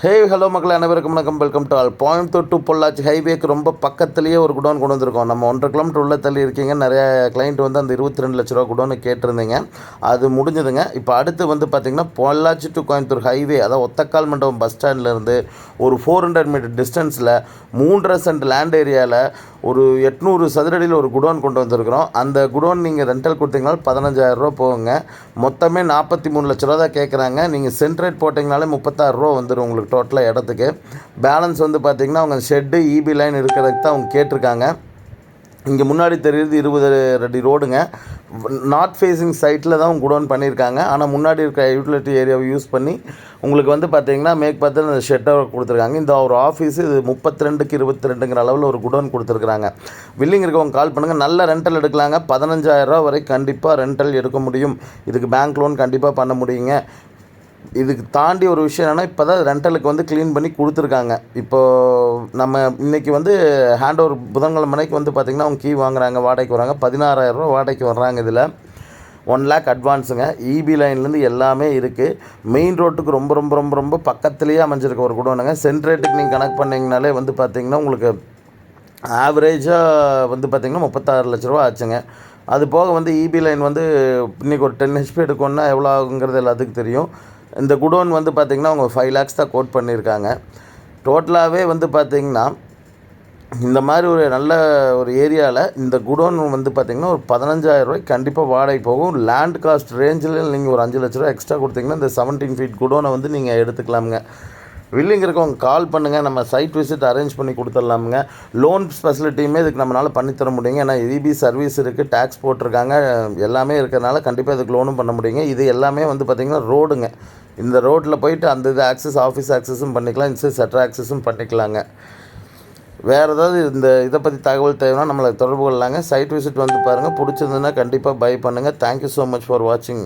Hello மக்கள் அனைவருக்கும் வணக்கம். Welcome to all. Coimbatore to Pollachi ஹைவேக்கு ரொம்ப பக்கத்துலேயே ஒரு குடோன் கொண்டு வந்திருக்கோம். நம்ம 1.5 கிலோமீட்டர் உள்ள தள்ளி இருக்கீங்க. நிறைய கிளைண்ட் வந்து அந்த 22 லட்ச ரூபா குடோனு கேட்டிருந்தீங்க. அது முடிஞ்சதுங்க. இப்போ அடுத்து வந்து பார்த்திங்கன்னா பொள்ளாச்சி டு கோயம்புத்தூர் ஹைவே, அதாவது ஒத்தக்கால் மண்டபம் பஸ் ஸ்டாண்ட்லேருந்து ஒரு 400 மீட்டர் டிஸ்டன்ஸில் 3.5 சென்ட் லேண்ட் ஏரியாவில் ஒரு 800 சதுரடியில் ஒரு குடோன் கொண்டு வந்திருக்கிறோம். அந்த குடோன் நீங்கள் ரெண்டல் கொடுத்தீங்கனாலும் 15,000 ரூபா போகுங்க. மொத்தமே 43 லட்ச ரூபா தான் கேட்குறாங்க. நீங்கள் சென்ட்ரேட் போட்டிங்கனாலே 36 ரூபா வந்துடும் உங்களுக்கு டோட்டலாக இடத்துக்கு. பேலன்ஸ் வந்து பார்த்திங்கன்னா அவங்க ஷெட்டு இபி லைன் இருக்கிறதுக்கு தான் அவங்க கேட்டிருக்காங்க. இங்கே முன்னாடி தெரியுது 20 அடி ரோடுங்க. நார்த் ஃபேஸிங் சைட்டில் தான் குடோன் பண்ணியிருக்காங்க. ஆனால் முன்னாடி இருக்க யூட்டிலிட்டி ஏரியாவை யூஸ் பண்ணி உங்களுக்கு வந்து பார்த்திங்கன்னா மேற்கு பார்த்து அந்த ஷெட்டை கொடுத்துருக்காங்க. இந்த ஒரு ஆஃபீஸு இது 32க்கு 22ங்கிற அளவில் ஒரு குடோன் கொடுத்துருக்குறாங்க. வில்லிங் இருக்கவங்க கால் பண்ணுங்கள். நல்ல ரெண்டல் எடுக்கலாங்க. 15,000 ரூபா வரை கண்டிப்பாக ரெண்டல் எடுக்க முடியும். இதுக்கு பேங்க் லோன் கண்டிப்பாக பண்ண முடியுங்க. இதுக்கு தாண்டி ஒரு விஷயம் என்னென்னா, இப்போ தான் ரெண்டலுக்கு வந்து க்ளீன் பண்ணி கொடுத்துருக்காங்க. இப்போது நம்ம இன்றைக்கி வந்து ஹேண்ட் ஓவர் புதன்கிழமை மணிக்கு வந்து பார்த்திங்கன்னா அவங்க கீ வாங்குறாங்க, வாடகைக்கு வராங்க. 16,000 ரூபா வாடகைக்கு வர்றாங்க. இதில் 1 லேக் அட்வான்ஸுங்க. இபி லைன்லேருந்து எல்லாமே இருக்குது. மெயின் ரோட்டுக்கு ரொம்ப ரொம்ப ரொம்ப ரொம்ப பக்கத்துலேயே அமைஞ்சிருக்க ஒரு குடோனுங்க. சென்ட்ரேட்டுக்கு நீங்கள் கனெக்ட் பண்ணிங்கனாலே வந்து பார்த்திங்கன்னா உங்களுக்கு ஆவரேஜாக வந்து பார்த்திங்கன்னா 36 லட்ச ரூபா ஆச்சுங்க. அது போக வந்து இபி லைன் வந்து இன்றைக்கி ஒரு 10 ஹெச்பி எடுக்கணுன்னா எவ்வளோ ஆகுங்கிறது எல்லாத்துக்கும் தெரியும். இந்த குடோன் வந்து பார்த்திங்கன்னா அவங்க 5 லேக்ஸ் தான் கோட் பண்ணியிருக்காங்க. டோட்டலாகவே வந்து பார்த்திங்கன்னா இந்த மாதிரி ஒரு நல்ல ஒரு ஏரியாவில் இந்த குடோன் வந்து பார்த்திங்கன்னா ஒரு 15,000 ரூபாய்க்கு கண்டிப்பாக வாடகை போகும். லேண்ட் காஸ்ட் ரேஞ்சில் நீங்கள் ஒரு 5 லட்ச ரூபா எக்ஸ்ட்ரா கொடுத்தீங்கன்னா இந்த 17 ஃபீட் குடோனை வந்து நீங்கள் எடுத்துக்கலாமுங்க. வில்லிங் இருக்கவங்க கால் பண்ணுங்கள். நம்ம சைட் விசிட் அரேஞ்ச் பண்ணி கொடுத்துடலாமுங்க. லோன் ஃபெசிலிட்டியுமே இதுக்கு நம்மளால் பண்ணித்தர முடியுங்க. ஏன்னா இபி சர்வீஸ் இருக்குது, டேக்ஸ் போட்டிருக்காங்க, எல்லாமே இருக்கிறனால கண்டிப்பாக இதுக்கு லோனும் பண்ண முடியுங்க. இது எல்லாமே வந்து பார்த்திங்கன்னா ரோடுங்க. இந்த ரோட்டில் போயிட்டு அந்த இது ஆக்சஸ், ஆஃபீஸ் ஆக்சஸும் பண்ணிக்கலாம், இந்த செட்டர் ஆக்சஸும் பண்ணிக்கலாங்க. வேறு ஏதாவது இதை பற்றி தகவல் தேவைன்னா நம்மளை தொடர்பு கொள்ளலாங்க. சைட் விசிட் வந்து பாருங்கள். பிடிச்சிருந்ததுன்னா கண்டிப்பாக பை பண்ணுங்கள். தேங்க்யூ ஸோ மச் ஃபார் வாட்சிங்.